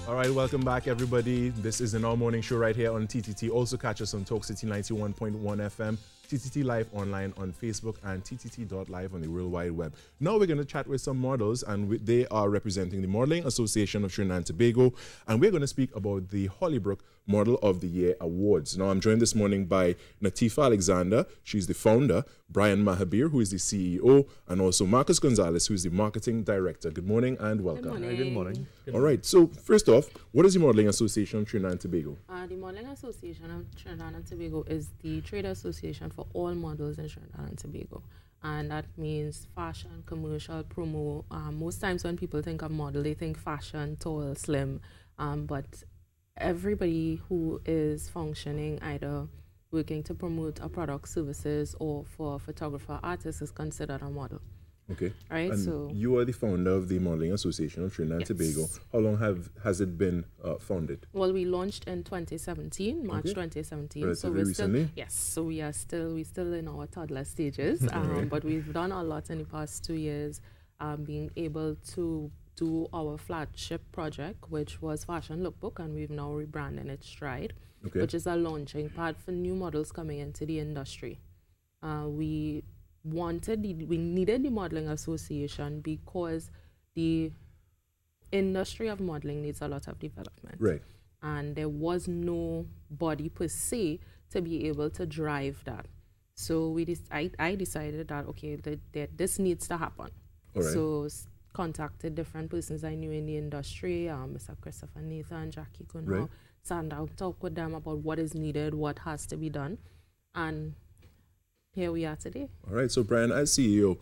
All right, welcome back, everybody. This is the Now Morning Show right here on TTT. Also catch us on Talk City 91.1 FM, TTT Live online on Facebook, and TTT.live on the World Wide Web. Now we're going to chat with some models, and they are representing the Modeling Association of Trinidad and Tobago, and we're going to speak about the Hollybrook Model of the Year Awards. Now, I'm joined this morning by Natifa Alexander. She's the founder, Brian Mahabir, who is the CEO, and also Marcus Gonzalez, who is the marketing director. Good morning and welcome. Good morning. Good morning. All right, so first off, what is the Modeling Association of Trinidad and Tobago? The Modeling Association of Trinidad and Tobago is the trade association for all models in Trinidad and Tobago. And that means fashion, commercial, promo. Most times when people think of model, they think fashion, tall, slim. But everybody who is functioning, either working to promote a product, services, or for photographer, artists, is considered a model. Okay. Right. And so you are the founder of the Modeling Association of Trinidad and Tobago. How long has it been founded? Well, we launched in 2017, March 2017. Relatively so we're recently? still, yes. So we're still in our toddler stages. But we've done a lot in the past 2 years, being able to do our flagship project, which was Fashion Lookbook, and we've now rebranded it Stride, which is a launching pad for new models coming into the industry. We needed the Modeling Association because the industry of modeling needs a lot of development. Right. And there was no body per se to be able to drive that. So I decided that, okay, that this needs to happen. All right. So contacted different persons I knew in the industry, Mr. Christopher Nathan, Jackie Kunhau, Right. sat down, talk with them about what is needed, what has to be done. And here we are today. All right. So, Brian, as CEO,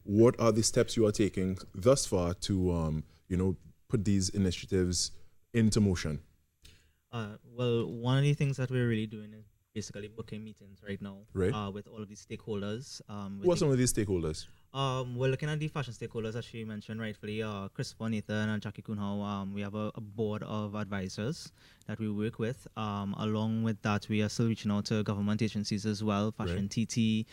what are the steps you are taking thus far to, put these initiatives into motion? Well, one of the things that we're really doing is basically booking meetings right now, Right. With all of the stakeholders. Who are some of these stakeholders? We're looking at the fashion stakeholders, as she mentioned rightfully. Christopher Nathan and Jackie Kunhau. We have a board of advisors that we work with. Along with that, we are still reaching out to government agencies as well, Fashion TT,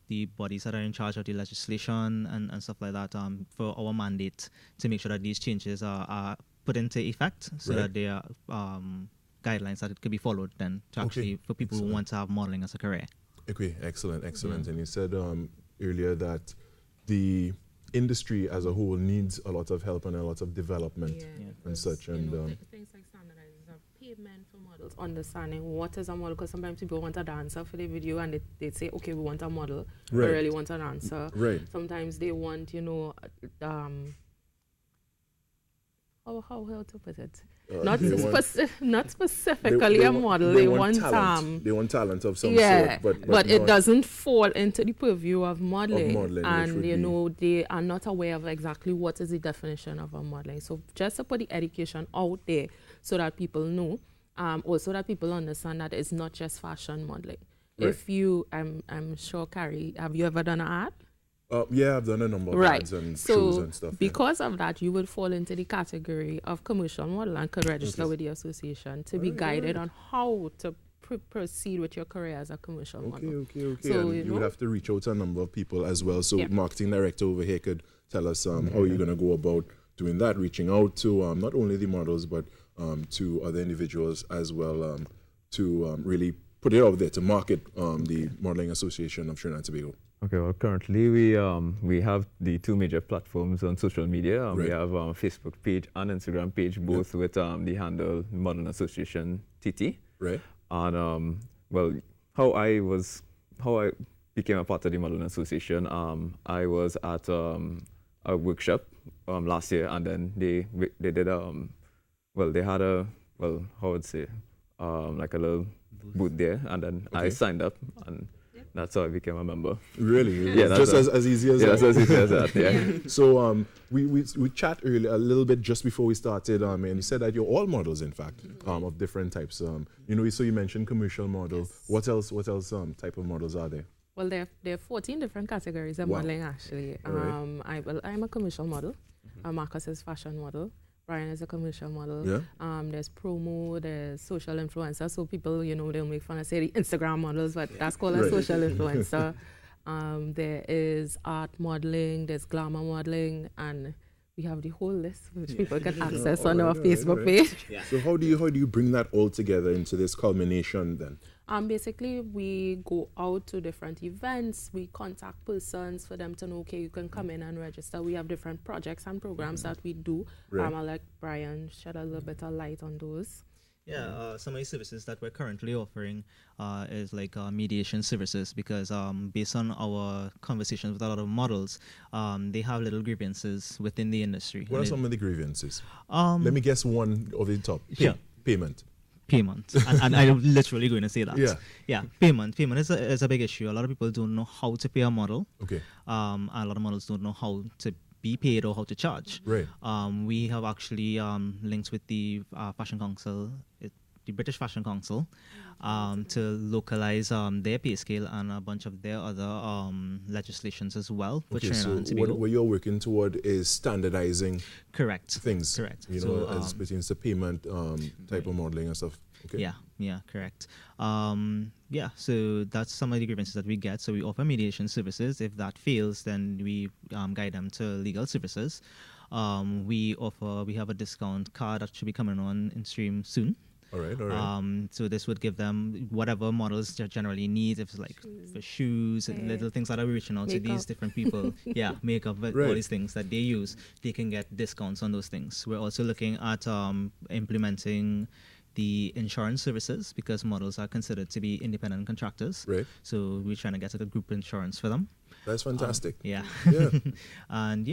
the bodies that are in charge of the legislation and stuff like that, for our mandate to make sure that these changes are put into effect, so that they are guidelines that it could be followed then to actually for people who want to have modeling as a career. Okay, excellent. And you said earlier that the industry as a whole needs a lot of help and a lot of development and such. And things like standardizing of pavement for models, understanding what is a model, because sometimes people want a dancer for the video and they say, okay, we want a model, we really want an dancer. Right. Sometimes they want, how to put it? Not specifically a model. They want talent. They want talent of some sort. But it doesn't fall into the purview of modeling. And they are not aware of exactly what is the definition of a modeling. So just to put the education out there so that people know, also that people understand that it's not just fashion modeling. Right. If you, I'm sure, Carrie, have you ever done an ad? Yeah, I've done a number of ads and shows and stuff. Because of that, you would fall into the category of commercial model and could register with the association to be guided on how to proceed with your career as a commercial model. Okay. So, and you would have to reach out to a number of people as well. So marketing director over here could tell us how you're going to go about doing that, reaching out to not only the models, but to other individuals as well, to really put it out there to market the Modeling Association of Trinidad and Tobago. Okay, well, currently we have the two major platforms on social media. We have a Facebook page and Instagram page, both with the handle Modeling Association TT. Right. And how I became a part of the Modeling Association, I was at a workshop last year, and then they did they had like a little booth there, and then I signed up, and that's how I became a member. Really? Yeah. Just as easy as that? That's as easy as that, yeah. So we chat earlier a little bit just before we started, and you said that you're all models, in fact, of different types. So you mentioned commercial model. Yes. What else type of models are there? Well, there are 14 different categories of modeling, actually. I'm a commercial model. Marcus is fashion model. Brian is a commercial model. Yeah. There's promo, there's social influencer. So people, they'll make fun of say the Instagram models, but that's called a social influencer. There is art modeling, there's glamour modeling, and we have the whole list which people can access on our Facebook page. Yeah. So how do you bring that all together into this culmination then? Basically, we go out to different events. We contact persons for them to know, okay, you can come in and register. We have different projects and programs that we do. Right. I'll let Brian shed a little bit of light on those. Yeah, some of the services that we're currently offering is like mediation services, because based on our conversations with a lot of models, they have little grievances within the industry. What are some of the grievances? Let me guess one of the top. Payment. And I'm literally going to say that. Yeah. Payment is a big issue. A lot of people don't know how to pay a model. Okay. And a lot of models don't know how to be paid or how to charge. Right. We have actually linked with the Fashion Council, the British Fashion Council, to localize their pay scale and a bunch of their other legislations as well. Okay, so what you're working toward is standardizing things. Correct. You know, as pertains to payment type of modeling and stuff. Okay. Yeah, correct. So that's some of the grievances that we get. So we offer mediation services. If that fails, then we guide them to legal services. We have a discount card that should be coming on in stream soon. All right. So this would give them whatever models generally need, if it's like for shoes and little things that are reaching out to these different people. Makeup, all these things that they use, they can get discounts on those things. We're also looking at implementing the insurance services, because models are considered to be independent contractors. Right. So we're trying to get a group insurance for them. That's fantastic. And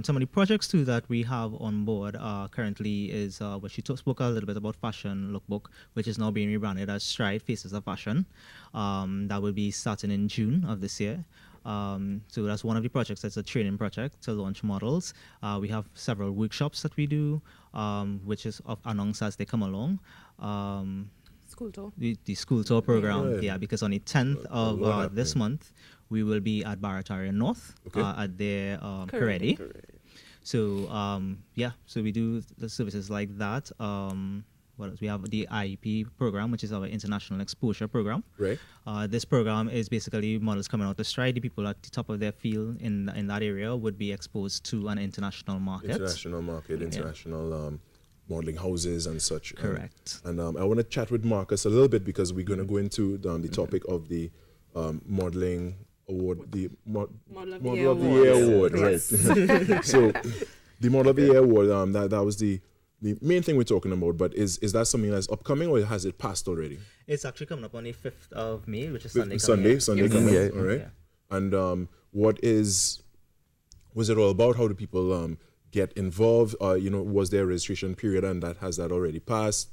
some of the projects too that we have on board currently is what she spoke a little bit about Fashion Lookbook, which is now being rebranded as Stride Faces of Fashion. That will be starting in June of this year. So that's one of the projects. That's a training project to launch models. We have several workshops that we do, which is announced as they come along. School tour. The school tour program, because on the 10th of this month, we will be at Barataria North at their Karedi. So so we do the services like that. What else? We have the IEP program, which is our International Exposure Program. Right. This program is basically models coming out to Stride. The people at the top of their field in that area would be exposed to an international market. International modeling houses and such. Correct. And I want to chat with Marcus a little bit, because we're going to go into the topic of the modeling award, the Model of the Year award, right? So the Model of the Year award, that was the main thing we're talking about. But is that something that's upcoming, or has it passed already? It's actually coming up on the 5th of May, which is Sunday coming. All right. And was it all about? How do people get involved? Was there a registration period, and has that already passed?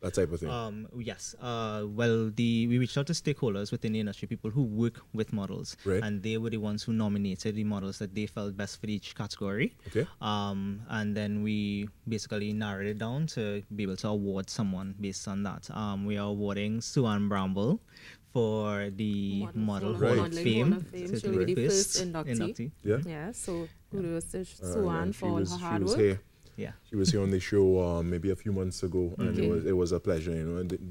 That type of thing. Yes. We reached out to stakeholders within the industry, people who work with models, and they were the ones who nominated the models that they felt best for each category. Okay. And then we basically narrowed it down to be able to award someone based on that. We are awarding Sue-Ann Bramble for the Model Hall of Fame. She will be the first inductee. Yeah. So kudos to Sue-Ann for all her hard work. She was here on the show maybe a few months ago, and it was a pleasure,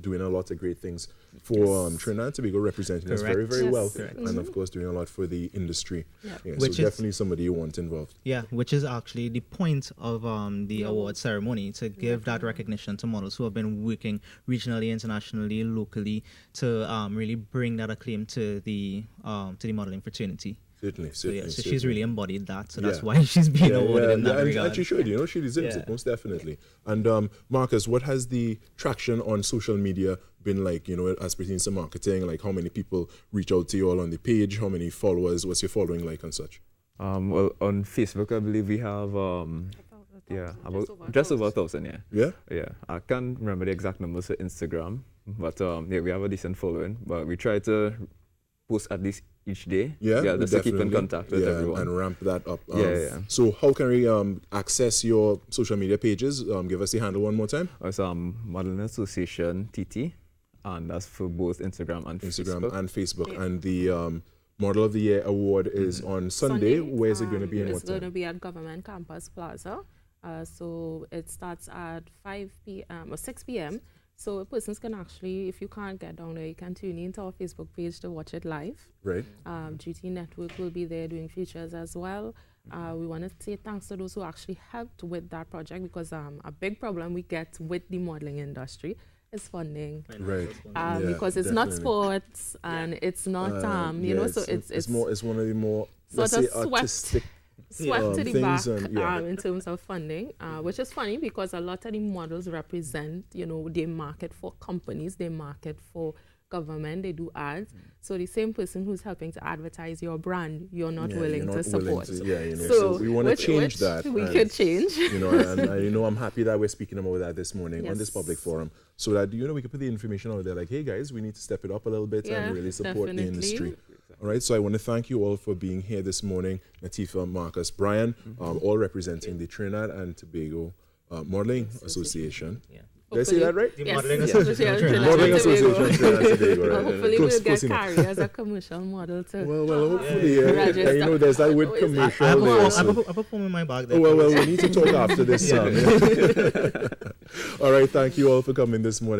doing a lot of great things for Trinidad and Tobago, representing us very, very well, and of course doing a lot for the industry. So definitely somebody you want involved. Which is actually the point of the award ceremony, to give that recognition to models who have been working regionally, internationally, locally, to really bring that acclaim to the modeling fraternity. Certainly. So she's really embodied that. So that's why she's being awarded in that regard. And she should, she deserves it, most definitely. And Marcus, what has the traction on social media been like, as pertains to marketing? Like, how many people reach out to you all on the page? How many followers? What's your following like and such? Well, on Facebook, I believe we have just over 1,000. Yeah. I can't remember the exact numbers for Instagram, but we have a decent following. But we try to post at least each day. Just to keep in contact with everyone and ramp that up. So how can we access your social media pages? Give us the handle one more time. It's Modeling Association TT, and that's for both Instagram and Facebook. And the Model of the Year award is on Sunday. Where is it going to be? It's going to be at Government Campus Plaza. So it starts at 5 p.m. or 6 p.m. So persons can actually, if you can't get down there, you can tune into our Facebook page to watch it live. Right. GT Network will be there doing features as well. We want to say thanks to those who actually helped with that project, because a big problem we get with the modeling industry is funding. Right. Because it's not sports and it's not, you know, so it's one of the more, sort let's of say, artistic swept to the back and, in terms of funding, which is funny because a lot of the models represent, you know, they market for companies, they market for government, they do ads. So the same person who's helping to advertise your brand, you're not willing to support. You know, so we want to change that. We could change. You know, and you know, I'm happy that we're speaking about that this morning on this public forum, so that, you know, we can put the information out there like, hey guys, we need to step it up a little bit and really support the industry. All right, so I want to thank you all for being here this morning. Natifa, Marcus, Brian, all representing the Trinidad and Tobago Modeling Association. Did I say that right? The Yes. Modeling Yes. Association. Modeling Association Trinidad and Tobago, right? Hopefully Close we'll get enough. Carrie as a commercial model too. Well, hopefully, Register. you know, there's that word Always commercial there. So. I perform in my bag there. Well, we need to talk after this. All right, thank you all for coming this morning.